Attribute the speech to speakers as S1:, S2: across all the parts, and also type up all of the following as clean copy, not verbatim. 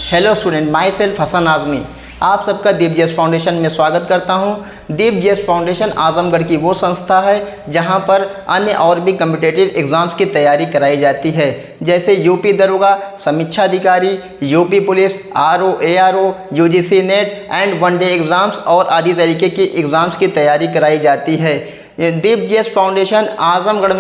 S1: Hello student, myself Hasan Azmi आप सबका दीप foundation में स्वागत करता हूं। दीप फाउंडेशन आजमगढ़ की वो संस्था है जहां पर अन्य और भी कम्पिटेटिव एग्ज़ाम्स की तैयारी कराई जाती है, जैसे यूपी दरोगा, समीक्षा अधिकारी, UP police, RO, ARO, UGC net and one day exams और आदि तरीके की एग्ज़ाम्स की तैयारी कराई जाती है। दीप फाउंडेशन आजमगढ़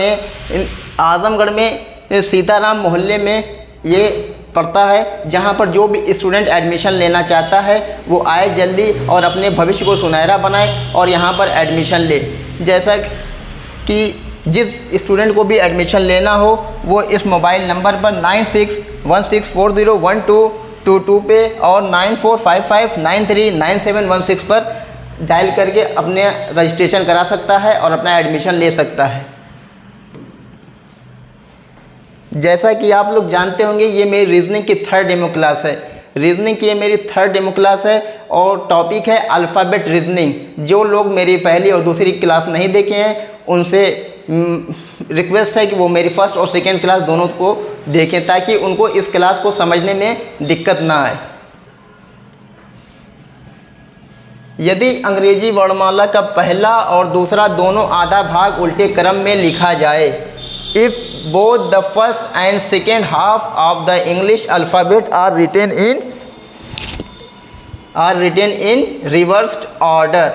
S1: में सीताराम मोहल्ले में ये पड़ता है, जहाँ पर जो भी स्टूडेंट एडमिशन लेना चाहता है वो आए जल्दी और अपने भविष्य को सुनहरा बनाए और यहाँ पर एडमिशन ले। जैसा कि जिस स्टूडेंट को भी एडमिशन लेना हो वो इस मोबाइल नंबर पर 9616401222 पे और 9455939716 पर डायल करके अपने रजिस्ट्रेशन करा सकता है और अपना एडमिशन ले सकता है। जैसा कि आप लोग जानते होंगे, ये मेरी रीजनिंग की थर्ड डेमो क्लास है। रीजनिंग की ये मेरी थर्ड डेमो क्लास है और टॉपिक है अल्फ़ाबेट रीजनिंग। जो लोग मेरी पहली और दूसरी क्लास नहीं देखे हैं उनसे रिक्वेस्ट है कि वो मेरी फर्स्ट और सेकेंड क्लास दोनों को देखें, ताकि उनको इस क्लास को समझने में दिक्कत ना आए। यदि अंग्रेजी वर्णमाला का पहला और दूसरा दोनों आधा भाग उल्टे क्रम में लिखा जाए, if both the first and second half of the English alphabet are written in reversed order,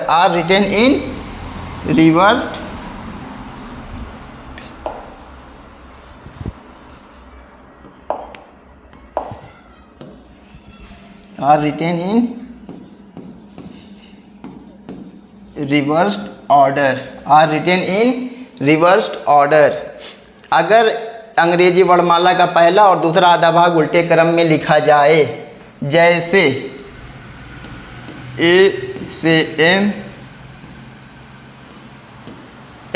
S1: reversed order। अगर अंग्रेजी वर्णमाला का पहला और दूसरा आधा भाग उल्टे क्रम में लिखा जाए, जैसे ए से एम,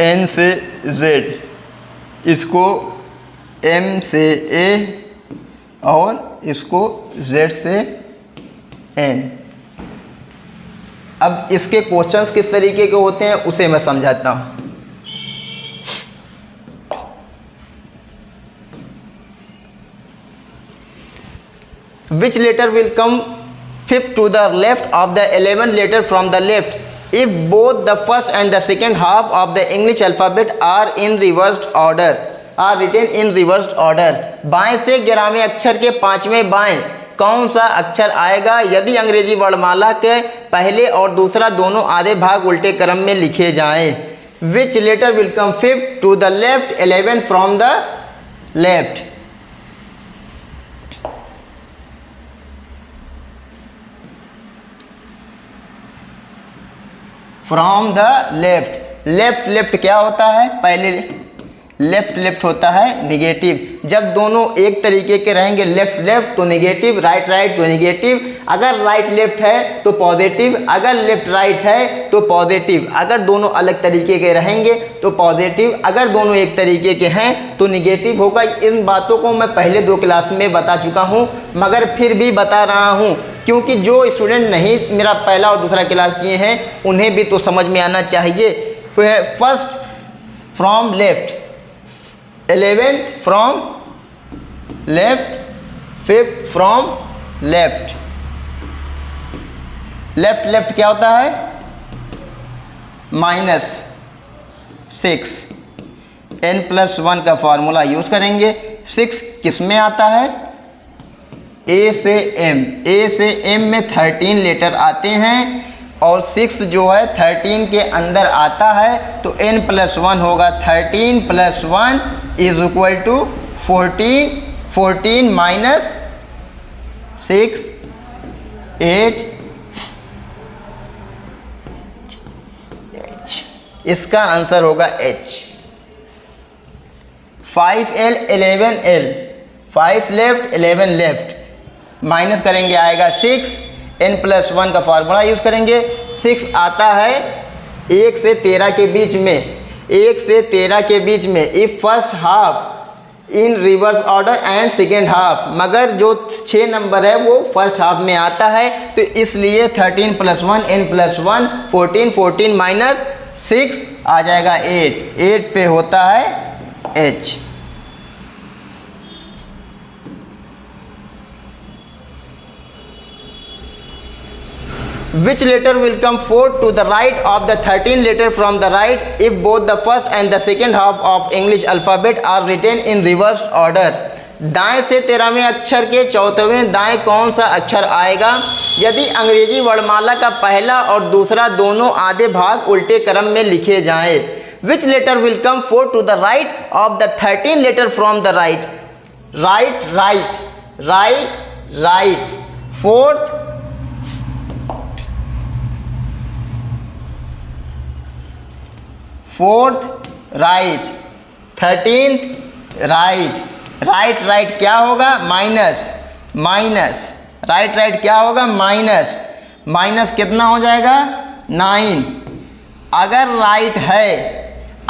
S1: एन से जेड, इसको एम से ए और इसको जेड से एन। अब इसके क्वेश्चंस किस तरीके के होते हैं उसे मैं समझाता हूँ। Which letter will come fifth to the left of the 11th letter from the left if both the first and the second half of the English alphabet are written in reversed order। बाएं से 11वें अक्षर के 5वें बाएं कौन सा अक्षर आएगा यदि अंग्रेजी वर्णमाला के पहले और दूसरा दोनों आधे भाग उल्टे क्रम में लिखे जाएं। Which letter will come fifth to the left, 11th from the left। From the left. Left क्या होता है? पहले लेफ्ट होता है निगेटिव। जब दोनों एक तरीके के रहेंगे, लेफ्ट तो निगेटिव, राइट तो निगेटिव। अगर राइट लेफ्ट है तो पॉजिटिव, अगर लेफ्ट राइट है तो पॉजिटिव। अगर दोनों अलग तरीके के रहेंगे तो पॉजिटिव, अगर दोनों एक तरीके के हैं तो निगेटिव होगा। इन बातों को मैं पहले 2 क्लास में बता चुका हूँ, मगर फिर भी बता रहा हूँ क्योंकि जो स्टूडेंट नहीं मेरा पहला और दूसरा क्लास किए हैं उन्हें भी तो समझ में आना चाहिए। First from left, 11th from left, 5th from left. Left क्या होता है? -6। n+1 का फॉर्मूला यूज करेंगे। 6 किस में आता है? ए से एम में 13 लेटर आते हैं और 6 जो है 13 के अंदर आता है, तो n+1 होगा। 13 + 1 = 14। 14 - 6 8 H। इसका आंसर होगा H। 5L 11L, 5 left 11 left, minus करेंगे आएगा 6। n+1 का फॉर्मूला यूज करेंगे। 6 आता है 1 से 13 के बीच में, 1 से 13 के बीच में। If first half in reverse order and second half, मगर जो 6 नंबर है वो फर्स्ट हाफ में आता है, तो इसलिए 13 + 1 n+1 14, 14 - 6 आ जाएगा 8। 8 पे होता है H। Which letter will come fourth to the right of the 13 letter from the right if both the first and the second half of English alphabet are written in reverse order? दाएं से 13वें अक्षर के चौथवें दाएं कौन सा अक्षर आएगा यदि अंग्रेजी वर्णमाला का पहला और दूसरा दोनों आधे भाग उल्टे क्रम में लिखे जाएं? Which letter will come fourth to the right of the 13 letter from the right? Right, right, right, right. Fourth, right. 13th right. Right right क्या होगा? माइनस. माइनस राइट राइट क्या होगा? माइनस. माइनस कितना हो जाएगा? 9. अगर राइट है,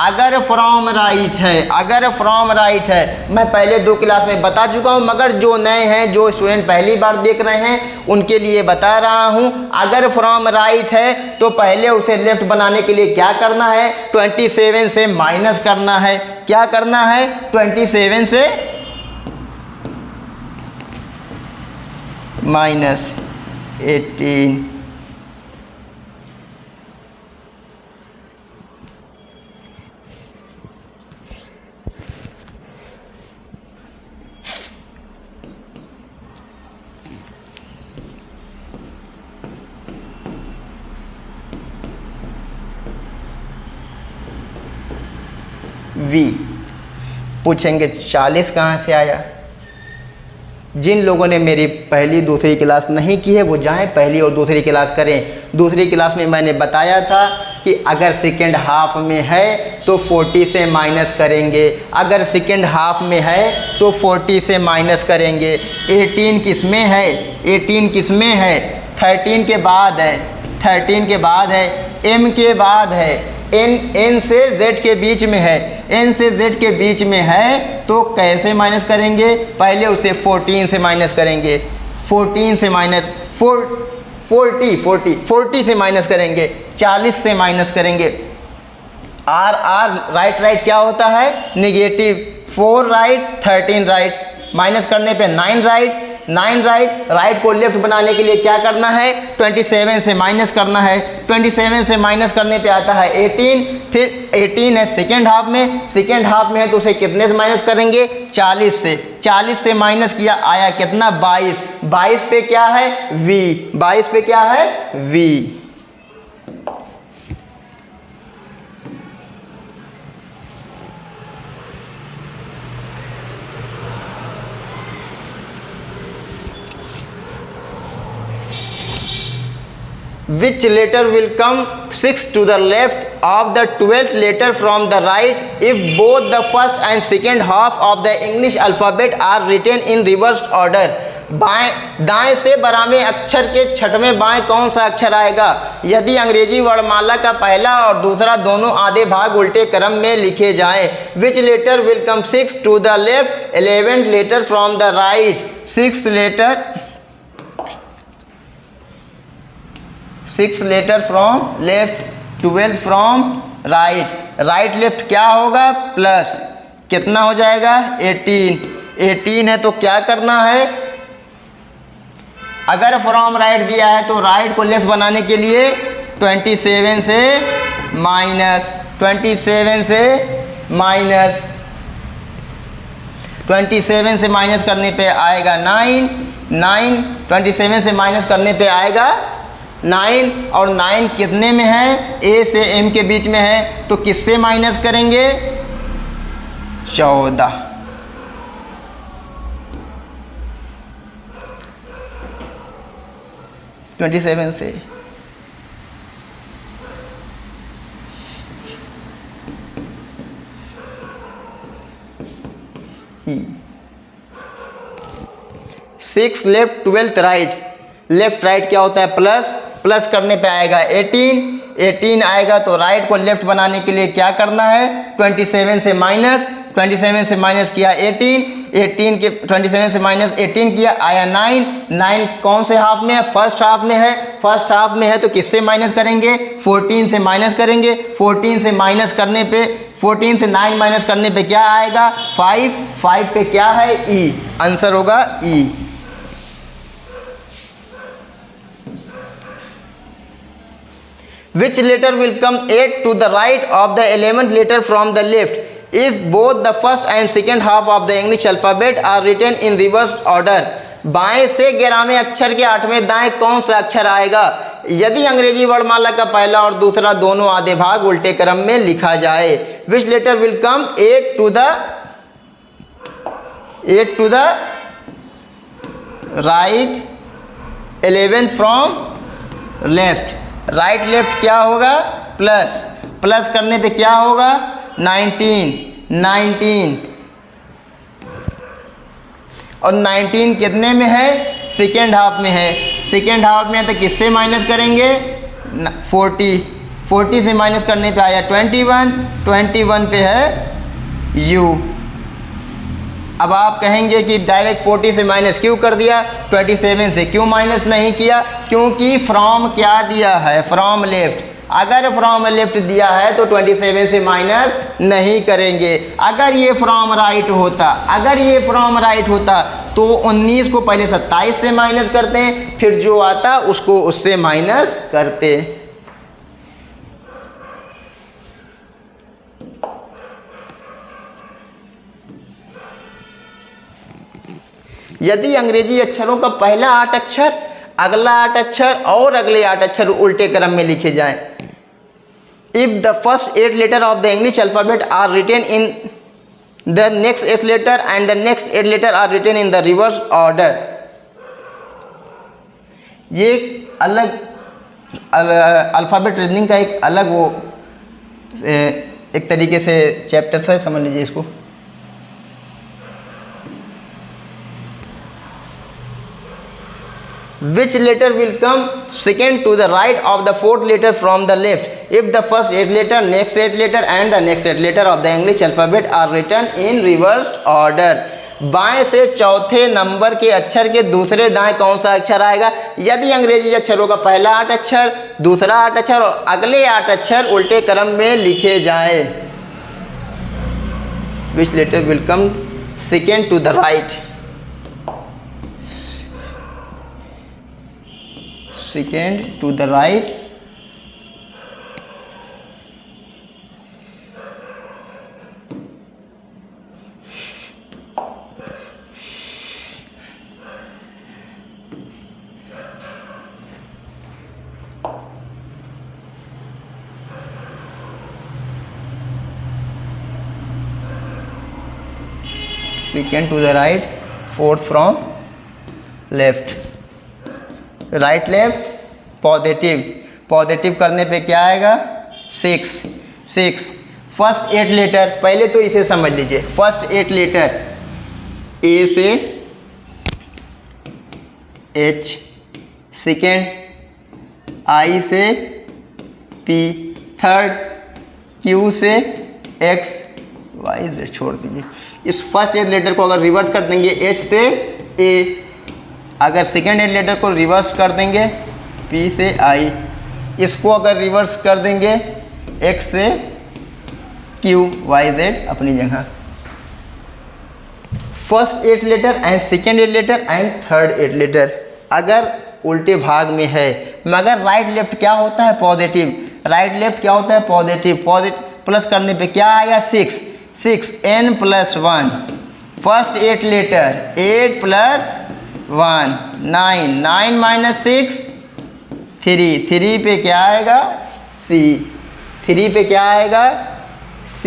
S1: अगर फ्रॉम राइट है, अगर फ्रॉम राइट है, मैं पहले 2 क्लास में बता चुका हूँ, मगर जो नए हैं, जो स्टूडेंट पहली बार देख रहे हैं, उनके लिए बता रहा हूँ. अगर फ्रॉम राइट है तो पहले उसे लेफ्ट बनाने के लिए क्या करना है? 27 से माइनस करना है. क्या करना है? 27 से माइनस 18. वी पूछेंगे 40 कहाँ से आया? जिन लोगों ने मेरी पहली दूसरी क्लास नहीं की है वो जाएं पहली और दूसरी क्लास करें. दूसरी क्लास में मैंने बताया था कि अगर सेकेंड हाफ में है तो 40 से माइनस करेंगे, अगर सेकेंड हाफ में है तो 40 से माइनस करेंगे. 18 किस में है? 18 किस में है? 13 के बाद है. 13 के बाद है. एम के बाद है. एन से जेड के बीच में है. एन से जेड के बीच में है तो कैसे माइनस करेंगे? पहले उसे 14 से माइनस करेंगे. 14 से माइनस 40 से माइनस करेंगे. 40 से माइनस करेंगे. आर राइट राइट क्या होता है? निगेटिव. 4 right 13 right. माइनस करने पे 9 राइट. 9 राइट. राइट को लेफ्ट बनाने के लिए क्या करना है? 27 से माइनस करना है. 27 से माइनस करने पे आता है 18. फिर 18 है सेकेंड हाफ में. सेकेंड हाफ में है तो उसे कितने से माइनस करेंगे? 40 से. 40 से माइनस किया, आया कितना? 22. 22 पे क्या है? वी. 22 पे क्या है? We. Which letter will come 6 to the left of the 12th letter from the right if both the first and second half of the English alphabet are written in reversed order? बाएं दाएं से 12वें अक्षर के छठवें बाएं कौन सा अक्षर आएगा यदि अंग्रेजी वर्णमाला का पहला और दूसरा दोनों आधे भाग उल्टे क्रम में लिखे जाएं? Which letter will come 6 to the left 11th letter from the right? 6th letter from left, 12th from right. Right left क्या होगा? प्लस. कितना हो जाएगा? 18. 18 है तो क्या करना है? अगर फ्रॉम राइट दिया है तो राइट को लेफ्ट बनाने के लिए 27 से माइनस. 27 से माइनस. 27 से माइनस करने पे आएगा 9. 9 27 से माइनस करने पे आएगा 9. और 9 कितने में है? ए से एम के बीच में है तो किससे माइनस करेंगे? 14. (27) से. Six left 12th right. Left right क्या होता है? प्लस. प्लस करने पे आएगा 18. 18 आएगा तो राइट को लेफ्ट बनाने के लिए क्या करना है? 27 से माइनस. 27 से माइनस किया 18. 18 के 27 से माइनस 18 किया, आया 9. 9 कौन से हाफ में है? फर्स्ट हाफ में है. फर्स्ट हाफ में है तो किससे माइनस करेंगे? 14 से माइनस करेंगे. 14 से माइनस करने पे 14 से 9 माइनस करने पे क्या आएगा? 5. 5 पे क्या है? ई. आंसर होगा E. Which letter will come 8 to the right of the 11th letter from the left if both the first and second half of the English alphabet are written in reverse order. बाएं से 11वें अक्षर के 8वें दाएं कौन सा अक्षर आएगा यदि अंग्रेजी वर्णमाला का पहला और दूसरा दोनों आधे भाग उल्टे क्रम में लिखा जाए। Which letter will come 8 to the right 11th from left. Right left क्या होगा प्लस, प्लस करने पे क्या होगा 19 और 19 कितने में है सेकेंड हाफ में है। सेकेंड हाफ में है तो किससे माइनस करेंगे 40 से माइनस करने पे आया 21 पे है यू। अब आप कहेंगे कि डायरेक्ट 40 से माइनस क्यों कर दिया 27 से क्यों माइनस नहीं किया, क्योंकि फ्रॉम क्या दिया है फ्रॉम लेफ्ट। अगर फ्रॉम लेफ्ट दिया है तो 27 से माइनस नहीं करेंगे। अगर ये फ्रॉम राइट होता तो 19 को पहले 27 से माइनस करते हैं फिर जो आता उसको उससे माइनस करते। यदि अंग्रेजी अक्षरों का पहला 8 अक्षर अगला 8 अक्षर और अगले 8 अक्षर उल्टे क्रम में लिखे जाएं, if the first 8 letter of the English alphabet are written in the next 8 letter and the next 8 letter are written in the reverse order. ये अलग अल्फाबेट रीजनिंग का एक अलग वो एक तरीके से चैप्टर है, समझ लीजिए इसको। Which letter will come second to the right of the 4th letter from the left if the first 8 letter, next 8 letter and the next 8 letter of the English alphabet are written in reversed order। बाएं से चौथे number के अक्षर के दूसरे दाएं कौन सा अक्षर आएगा यदि अंग्रेजी अक्षरों का पहला 8 अक्षर दूसरा 8 अक्षर और अगले 8 अक्षर उल्टे क्रम में लिखे जाएं। Which letter will come second to the right? Second to the right second to the right, fourth from left। Right left positive करने पे क्या आएगा 6। फर्स्ट 8 लेटर पहले तो इसे समझ लीजिए। फर्स्ट 8 लेटर ए से एच, सेकेंड आई से पी, थर्ड क्यू से एक्स, वाई जेड छोड़ दीजिए। इस फर्स्ट 8 लेटर को अगर रिवर्स कर देंगे एच से ए, अगर सेकेंड 8 लेटर को रिवर्स कर देंगे पी से आई, इसको अगर रिवर्स कर देंगे एक्स से क्यू, वाई जेड अपनी जगह। First 8 letter and second 8 letter and third 8 letter अगर उल्टे भाग में है मगर राइट लेफ्ट क्या होता है पॉजिटिव। राइट लेफ्ट क्या होता है पॉजिटिव। प्लस करने पे क्या आया 6 n + 1। फर्स्ट 8 लेटर 8 + 1 9 - 6 3 पे क्या आएगा C। 3 पे क्या आएगा C।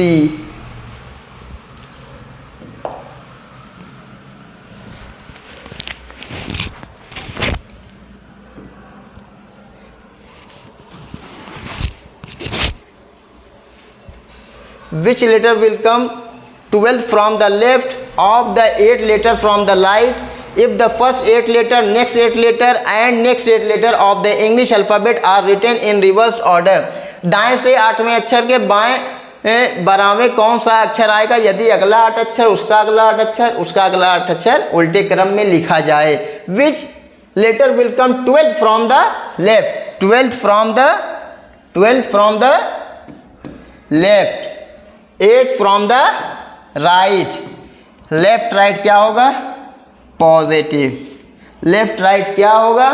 S1: Which letter will come 12th from the left of the 8 letter from the right if the first 8 letter, next 8 letter and next 8 letter of the English alphabet are written in reversed order। दाएं से 8वें अक्षर के बाएं 12वें कौन सा अक्षर आएगा यदि अगला 8 अक्षर उसका अगला 8 अक्षर उसका अगला 8 अक्षर उल्टे क्रम में लिखा जाए। Which letter will come 12th from the left? 12th from the left, 8 from the right। Left right क्या होगा पॉजिटिव। लेफ्ट राइट क्या होगा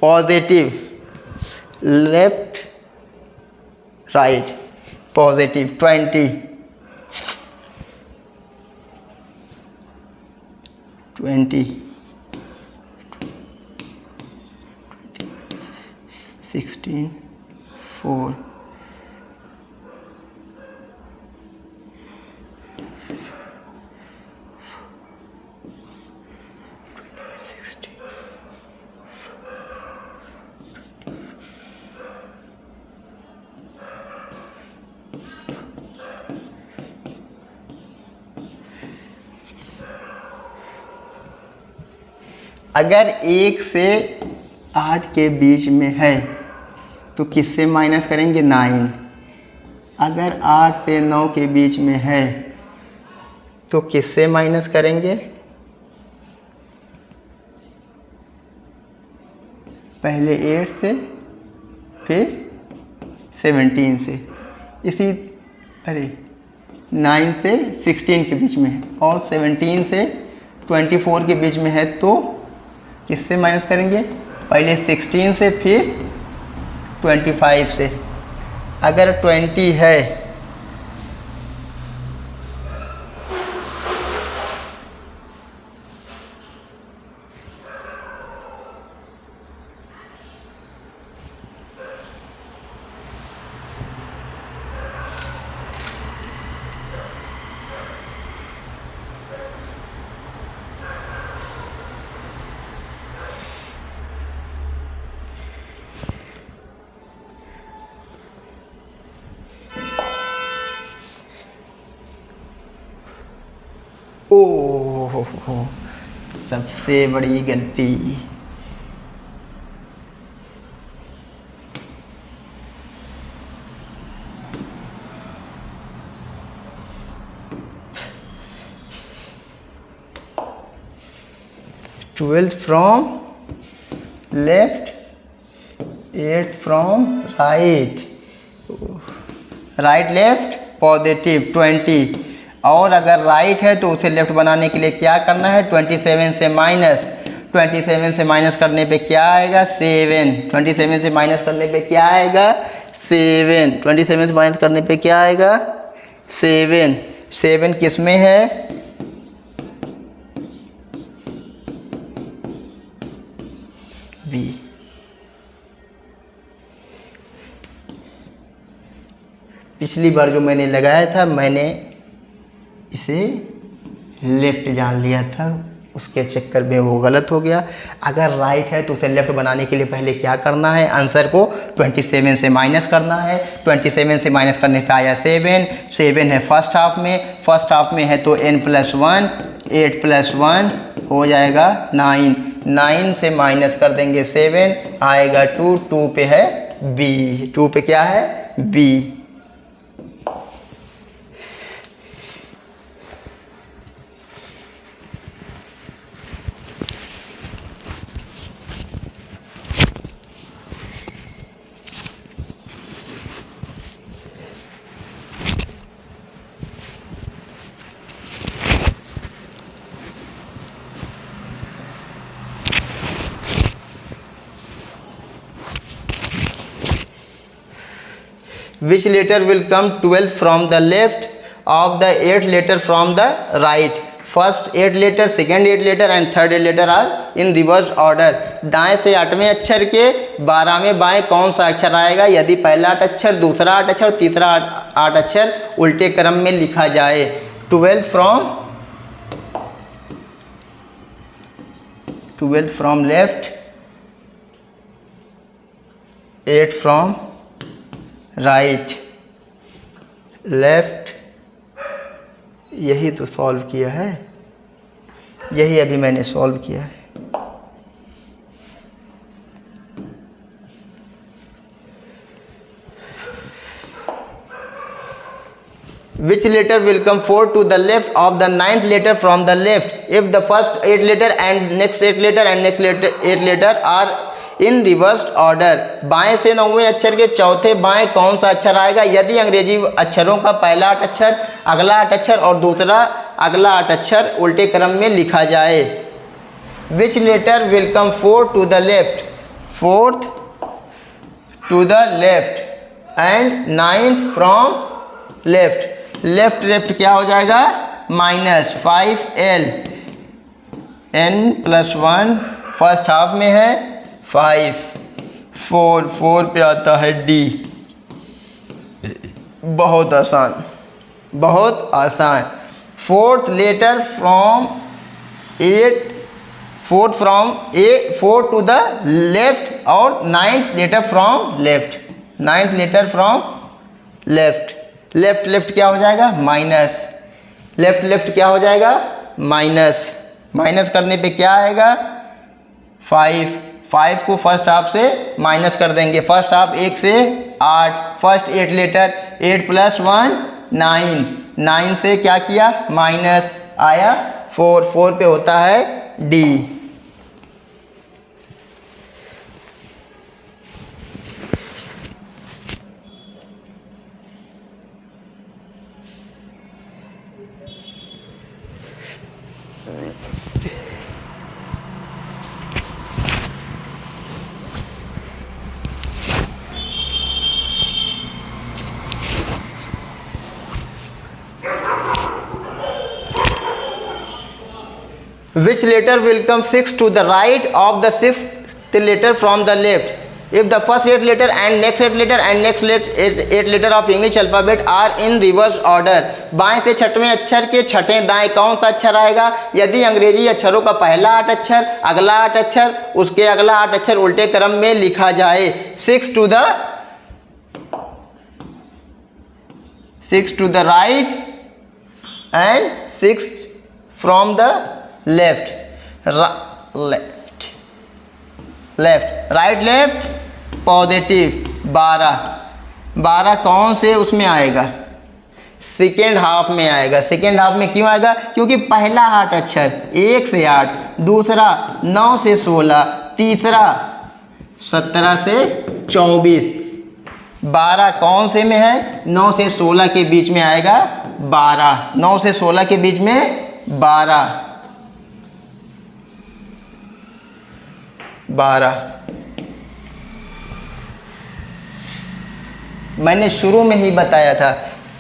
S1: पॉजिटिव। लेफ्ट राइट पॉजिटिव 20 16 4 अगर 1 से 8 के बीच में है तो किससे माइनस करेंगे 9। अगर 8 से 9 के बीच में है तो किससे माइनस करेंगे, पहले 8 से फिर 17 से, इसी 9 से 16 के बीच में है और 17 से 24 के बीच में है तो किससे माइनस करेंगे, पहले 16 से फिर 25 से। अगर 20 है ओह सबसे बड़ी गलती। Twelfth from left, 8 from right, right left positive 20। और अगर राइट है तो उसे लेफ्ट बनाने के लिए क्या करना है, 27 से माइनस, 27 से माइनस करने पे क्या आएगा 7, 27 से माइनस करने पे क्या आएगा 7, 27 से माइनस करने पे क्या आएगा 7। 7 किस में है, बी। पिछली बार जो मैंने लगाया था मैंने इसे लेफ्ट जान लिया था, उसके चक्कर में वो गलत हो गया। अगर राइट है तो उसे लेफ्ट बनाने के लिए पहले क्या करना है, आंसर को 27 से माइनस करना है। 27 से माइनस करने पे आया 7, 7 है फर्स्ट हाफ में, फर्स्ट हाफ में है तो n+1, 8 + 1 हो जाएगा 9, 9 से माइनस कर देंगे 7 आएगा 2, 2 पे है b, 2 पे क्या है b। Which letter will come 12 from the left of the 8 letter from the right? First 8 letter, second 8 letter and third 8 letter are in reverse order. दाएं से 8वें अक्षर के 12वें बाएं कौन सा अक्षर आएगा, यदि पहला 8 अक्षर, दूसरा 8 अक्षर, तीसरा 8 अक्षर उल्टे क्रम में लिखा जाए। 12 from left, 8 from right left, यही तो सॉल्व किया है, यही अभी मैंने सॉल्व किया है। Which letter will come 4 to the left of the 9th letter from the left if the first 8 letter and next 8 letter and next 8 letter are in reverse order? बाएं से 9वें अक्षर के चौथे बाएं कौन सा अक्षर आएगा, यदि अंग्रेजी अक्षरों का पहला 8 अक्षर, अगला 8 अक्षर और दूसरा अगला 8 अक्षर उल्टे क्रम में लिखा जाए। Which letter will come 4 to the left, 4th to the left and 9th from left. Left left क्या हो जाएगा? Minus 5l n+1 first half में है 5, 4 पे आता है d। बहुत आसान, बहुत आसान। Fourth letter from 8, fourth from 4 to the left और 9th letter from left, 9th letter from left. Left left क्या हो जाएगा? माइनस। लेफ्ट लेफ्ट क्या हो जाएगा? माइनस। माइनस करने पे क्या आएगा? 5 को फर्स्ट हाफ से माइनस कर देंगे। फर्स्ट हाफ 1 से 8, फर्स्ट 8 लेटर 8 + 1 9, 9 से क्या किया? माइनस आया 4 पे होता है D। Which letter will come 6 to the right of the 6th letter from the left? If the first 8 letter and next 8 letter and next 8 letter of English alphabet are in reverse order, बाएं से छठवें अक्षर के छठें दाएं कौन सा अक्षर आएगा? यदि अंग्रेजी अक्षरों का पहला 8 अक्षर, अगला 8 अक्षर, उसके अगला 8 अक्षर उल्टे क्रम में लिखा जाए। 6 to the right and 6 from the left, right left positive. 12 कौन से उसमें आएगा? सेकेंड हाफ में आएगा। सेकेंड हाफ में क्यों आएगा? क्योंकि पहला 8 अक्षर 1 से 8, दूसरा 9 से 16, तीसरा 17 से 24। 12 कौन से में है? 9 से 16 के बीच में आएगा 12। 9 से 16 के बीच में 12। मैंने शुरू में ही बताया था,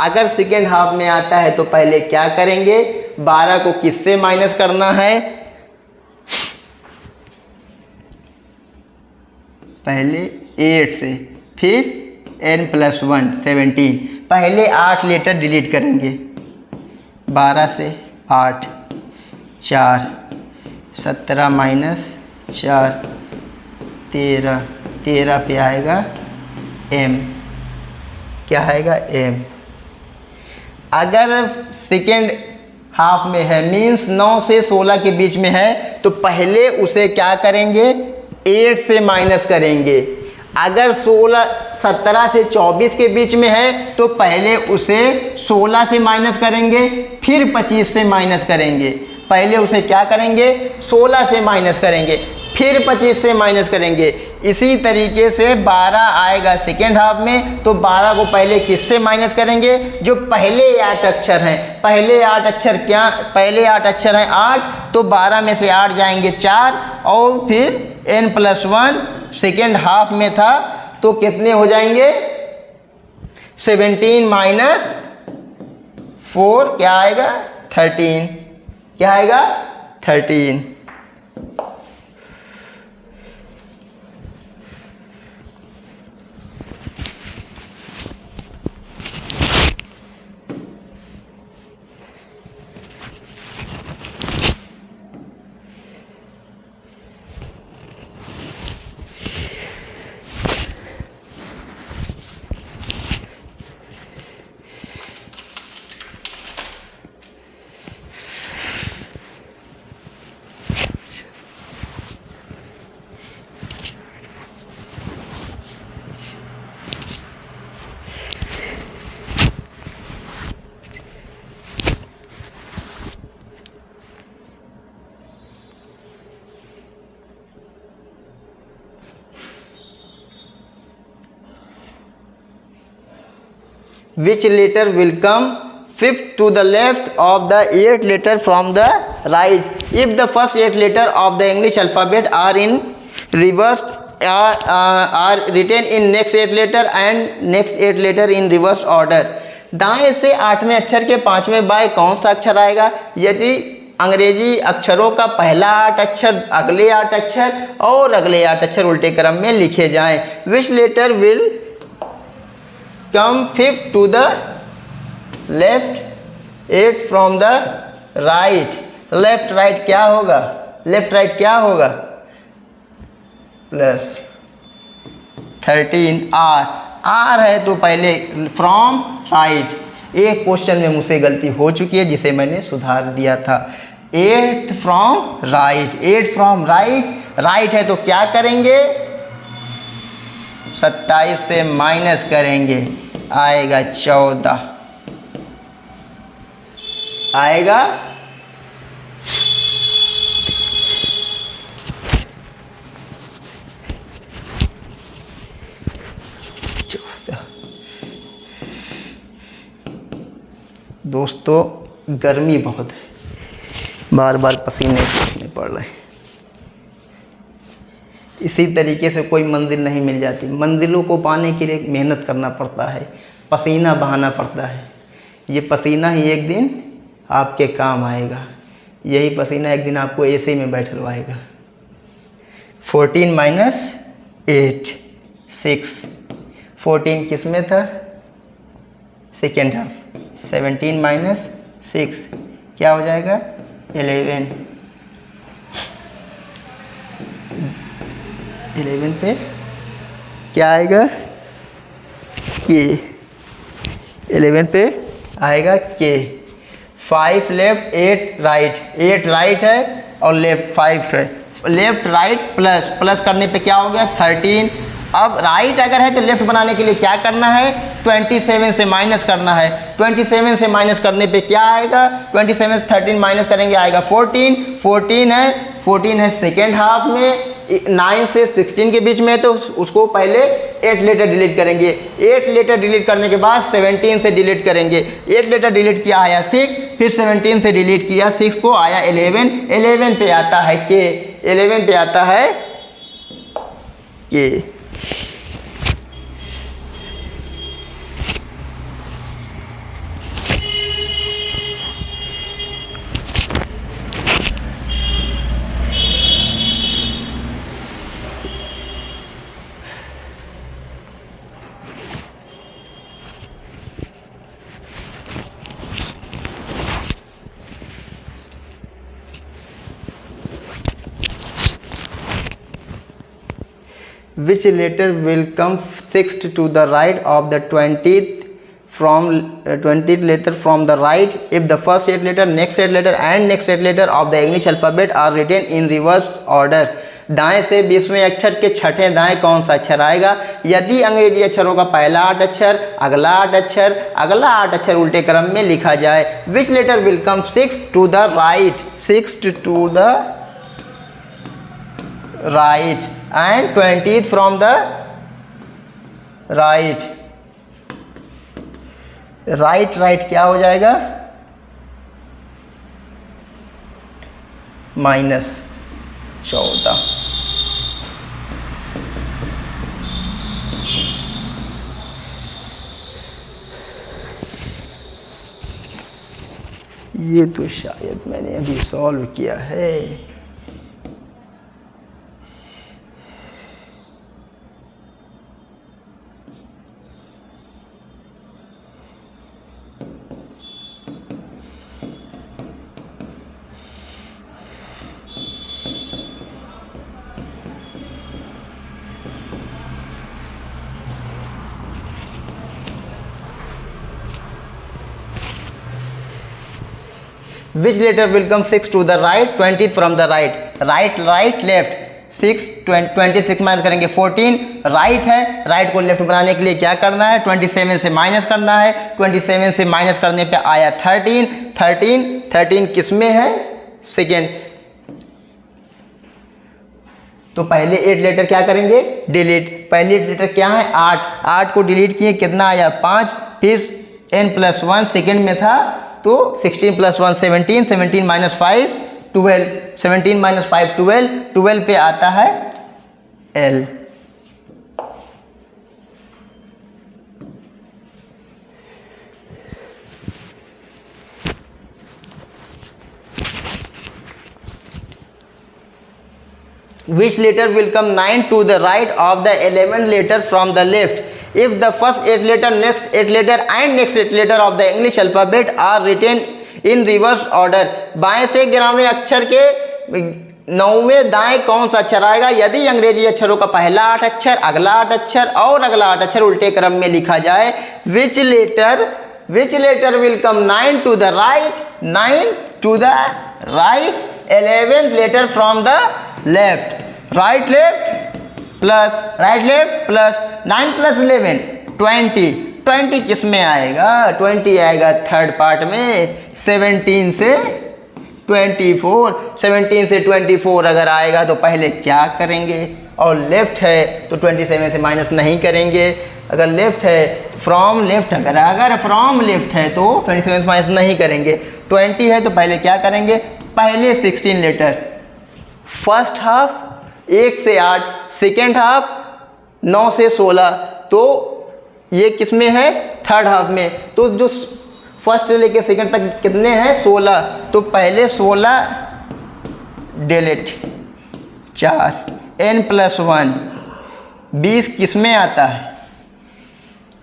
S1: अगर सेकेंड हाफ में आता है तो पहले क्या करेंगे? 12 को किससे माइनस करना है? पहले 8 से, फिर n+1 17। पहले 8 लेटर डिलीट करेंगे। 12 से 8, 4, 17 - 4 13 पे आएगा m। क्या आएगा? m। अगर सेकेंड हाफ में है मीन्स 9 से 16 के बीच में है तो पहले उसे क्या करेंगे? 8 से माइनस करेंगे। अगर 17 से 24 के बीच में है तो पहले उसे 16 से माइनस करेंगे, फिर 25 से माइनस करेंगे। पहले उसे क्या करेंगे? 16 से माइनस करेंगे, फिर 25 से माइनस करेंगे। इसी तरीके से 12 आएगा सेकेंड हाफ में तो 12 को पहले किससे माइनस करेंगे? जो पहले 8 अक्षर हैं। पहले 8 अक्षर क्या? पहले 8 अक्षर हैं 8, तो 12 में से 8 जाएंगे 4 और फिर n+1 सेकेंड हाफ में था तो कितने हो जाएंगे? 17 - 4 क्या आएगा? 13। क्या आएगा? 13। Which letter will come fifth to the left of the 8 letter from the right? If the first 8 letter of the English alphabet are in reverse are written in next 8 letter and next 8 letter in reverse order. दाएं से 8वें अक्षर के 5वें bye कौन सा अक्षर आएगा? यदि अंग्रेजी अक्षरों का पहला 8 अक्षर, अगले 8 अक्षर और अगले 8 अक्षर उल्टे क्रम में लिखे जाएं। Which letter will come 5th to the left, 8 from the right. Left right क्या होगा? लेफ्ट राइट क्या होगा? प्लस 13 आर है तो पहले फ्रॉम राइट। एक क्वेश्चन में मुझसे गलती हो चुकी है जिसे मैंने सुधार दिया था। 8 from right, 8 from right, right है तो क्या करेंगे? 27 से माइनस करेंगे, आएगा 14, आएगा 14। दोस्तों गर्मी बहुत है, बार बार पसीने छूटने पड़ रहे हैं। इसी तरीके से कोई मंजिल नहीं मिल जाती। मंजिलों को पाने के लिए मेहनत करना पड़ता है, पसीना बहाना पड़ता है। ये पसीना ही एक दिन आपके काम आएगा। यही पसीना एक दिन आपको एसी में बैठलवाएगा। 14 माइनस 8 6। 14 किस में था? Second half. 17 माइनस 6 क्या हो जाएगा? 11। 11 पे क्या आएगा? के। 11 पे आएगा के। 5 लेफ्ट 8 राइट, 8 राइट है और लेफ्ट 5 है। लेफ्ट राइट प्लस, प्लस करने पे क्या हो गया? 13। अब राइट अगर है तो लेफ्ट बनाने के लिए क्या करना है? 27 से माइनस करना है। 27 से माइनस करने पे क्या आएगा? 27 से 13 माइनस करेंगे, आएगा 14। 14 है सेकेंड हाफ में। 9 से 16 के बीच में, तो उसको पहले 8 लेटर डिलीट करेंगे। 8 लेटर डिलीट करने के बाद 17 से डिलीट करेंगे। 8 लेटर डिलीट किया आया 6, फिर 17 से डिलीट किया 6 को, आया 11। 11 पे आता है के। 11 पे आता है के। Which letter will come 6th to the right of the 20th from 20th letter from the right if the first 8 letter, next 8 letter and next 8 letter of the English alphabet are written in reverse order? दाएं से 20वें अक्षर के छठे दाएं कौन सा अक्षर आएगा? यदि अंग्रेजी अक्षरों का पहला 8 अक्षर, अगला 8 अक्षर, अगला 8 अक्षर उल्टे क्रम में लिखा जाए। Which letter will come 6th to the right? 6th to the right and 20th from the right। Right क्या हो जाएगा? -14। ये तो शायद मैंने अभी सॉल्व किया है। Which letter will come 6 to the right, 20th from the right? Right left 6 26 minus करेंगे 14। राइट है, राइट को लेफ्ट बनाने के लिए क्या करना है? 27 से माइनस करना है। 27 से माइनस करने पे आया 13। 13 किस में है? सेकेंड। तो पहले 8 लेटर क्या करेंगे? डिलीट। पहले 8 लेटर क्या है? 8 को डिलीट किए, कितना आया? 5। फिर n+1 सेकेंड में था तो 16 + 1 17, 17 - 5 12, 17 - 5 12, 12 पे आता है L। Which letter will come 9 to the right of the 11th letter from the left? If the first 8 letter, next 8 letter and next 8 letter of the English alphabet are written in reverse order. बाएं से 11वें अक्षर के 9वें दाएं कौन सा अक्षर आएगा? यदि अंग्रेजी अक्षरों का पहला 8 अक्षर, अगला 8 अक्षर और अगला 8 अक्षर उल्टे क्रम में लिखा जाए. Which letter will come 9 to the right? 9 to the right. 11th letter from the left. Right left plus 9 plus 11 20 किस में आएगा? 20 आएगा थर्ड पार्ट में. 17 से 24 अगर आएगा तो पहले क्या करेंगे? और लेफ्ट है तो 27 से माइनस नहीं करेंगे. अगर लेफ्ट है फ्रॉम लेफ्ट, अगर फ्रॉम लेफ्ट है तो 27 से माइनस नहीं करेंगे. 20 है तो पहले क्या करेंगे? पहले 16 लेटर. फर्स्ट हाफ 1 से 8, सेकेंड हाफ 9 से 16, तो ये किस में है? थर्ड हाफ में. तो जो फर्स्ट से लेके सेकेंड तक कितने हैं? 16. तो पहले 16 डिलीट 4 n + 1 20 किस में आता है?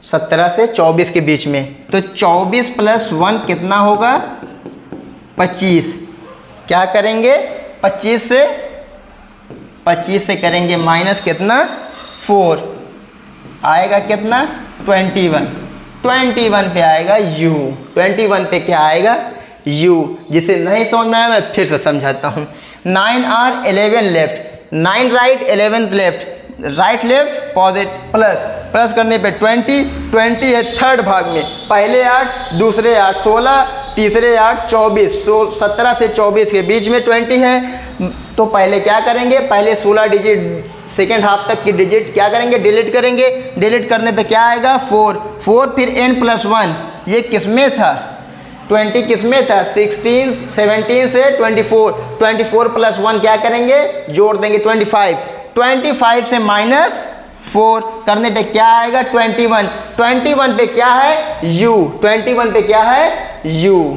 S1: 17 से 24 के बीच में. तो 24 + 1 कितना होगा? 25. क्या करेंगे? 25 से करेंगे माइनस कितना? 4. आएगा कितना? 21 पे आएगा u. 21 पे क्या आएगा? u. जिसे नहीं समझ में आया मैं फिर से समझाता हूँ. 9 और 11 left, 9 right 11 left, right left positive plus करने पे 20 है थर्ड भाग में. पहले 8, दूसरे 8 16, तीसरे 8 24. 17 से 24 के बीच में 20 है. तो पहले क्या करेंगे? पहले 16 डिजिट सेकेंड हाफ तक की डिजिट क्या करेंगे? डिलीट करेंगे. डिलीट करने पे क्या आएगा? 4 फिर n + 1. ये किस में था? 20 किस में था? 17 से 24 + 1 क्या करेंगे? जोड़ देंगे 25 से -4 करने पे क्या आएगा? 21 पे क्या है? u. 21 पे क्या है? u.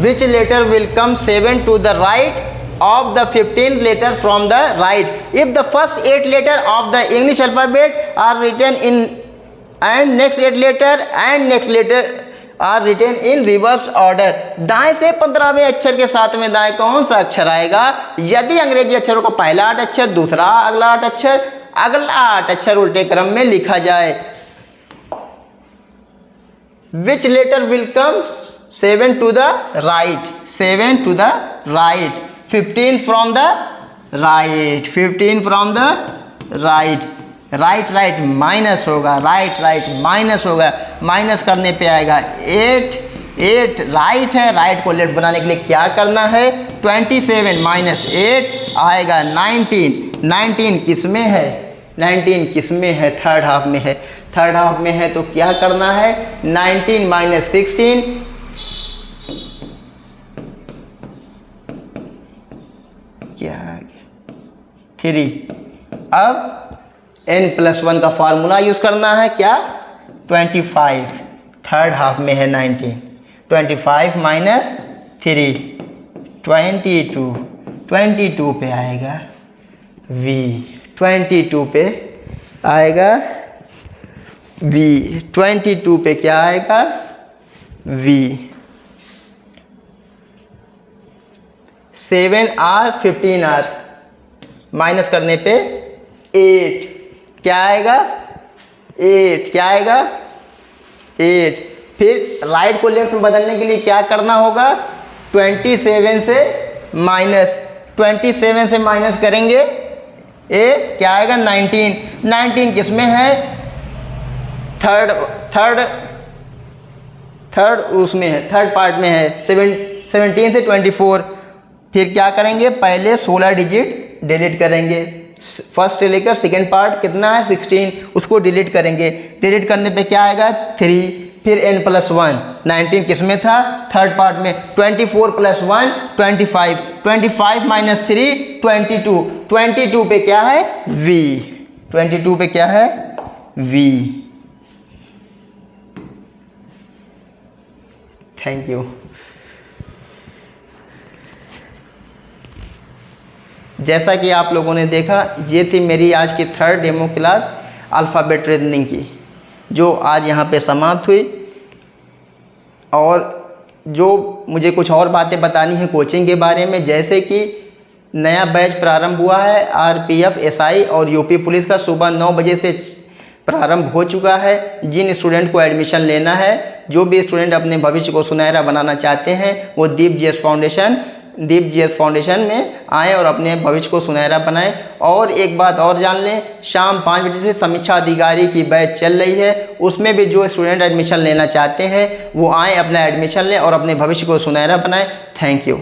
S1: Which letter will come 7 to the right of the 15th letter from the right? If the first 8 letter of the English alphabet are written in and next 8 letter are written in reverse order. दाएं से 15वें अक्षर के साथ में दाएं कौन सा अक्षर आएगा? यदि अंग्रेजी अक्षरों का पहला 8 अक्षर, दूसरा अगला 8 अक्षर, अगला 8 अक्षर उल्टे क्रम में लिखा जाए. Which letter will come 7 to the right? 7 to the right. 15 from the right. Right minus होगा. राइट माइनस होगा. माइनस करने पे आएगा 8 राइट है. राइट को लेफ्ट बनाने के लिए क्या करना है? 27 - 8 आएगा 19 किस में है? 19 किस में है? थर्ड हाफ में है. थर्ड हाफ में है तो क्या करना है? 19 - 16 क्या 3. अब n + 1 का फार्मूला यूज करना है. क्या? 25 थर्ड हाफ में है 19. 25 - 3 22 पे आएगा v. 22 पे आएगा v. 22 पे क्या आएगा? v. 7r 15r माइनस करने पे 8 क्या आएगा? 8 क्या आएगा? 8 फिर राइट को लेफ्ट में बदलने के लिए क्या करना होगा, 27 से माइनस करेंगे, ए क्या आएगा 19 किस में है, थर्ड उसमें है, थर्ड पार्ट में है, 17 से 24। फिर क्या करेंगे, पहले 16 डिजिट डिलीट करेंगे, फर्स्ट से लेकर सेकेंड पार्ट कितना है 16, उसको डिलीट करेंगे, डिलीट करने पे क्या आएगा 3, फिर n+1, 19 किस में था, थर्ड पार्ट में, 24 + 1 25, 25 - 3 22, 22 पे क्या है v, 22 पे क्या है v। Thank you. जैसा कि आप लोगों ने देखा, ये थी मेरी आज की third demo class alphabet reasoning की, जो आज यहाँ पे समाप्त हुई। और जो मुझे कुछ और बातें बतानी है कोचिंग के बारे में, जैसे कि नया बैच प्रारंभ हुआ है आरपीएफ, एसआई और यूपी पुलिस का, सुबह 9 बजे से प्रारंभ हो चुका है। जिन स्टूडेंट को एडमिशन लेना है, जो भी स्टूडेंट अपने भविष्य को सुनहरा बनाना चाहते हैं, वो दीप जीएस फाउंडेशन में आएँ और अपने भविष्य को सुनहरा बनाएं। और एक बात और जान लें, शाम 5 बजे से समीक्षा अधिकारी की बैच चल रही है, उसमें भी जो स्टूडेंट एडमिशन लेना चाहते हैं वो आएँ, अपना एडमिशन लें और अपने भविष्य को सुनहरा बनाएं। Thank you.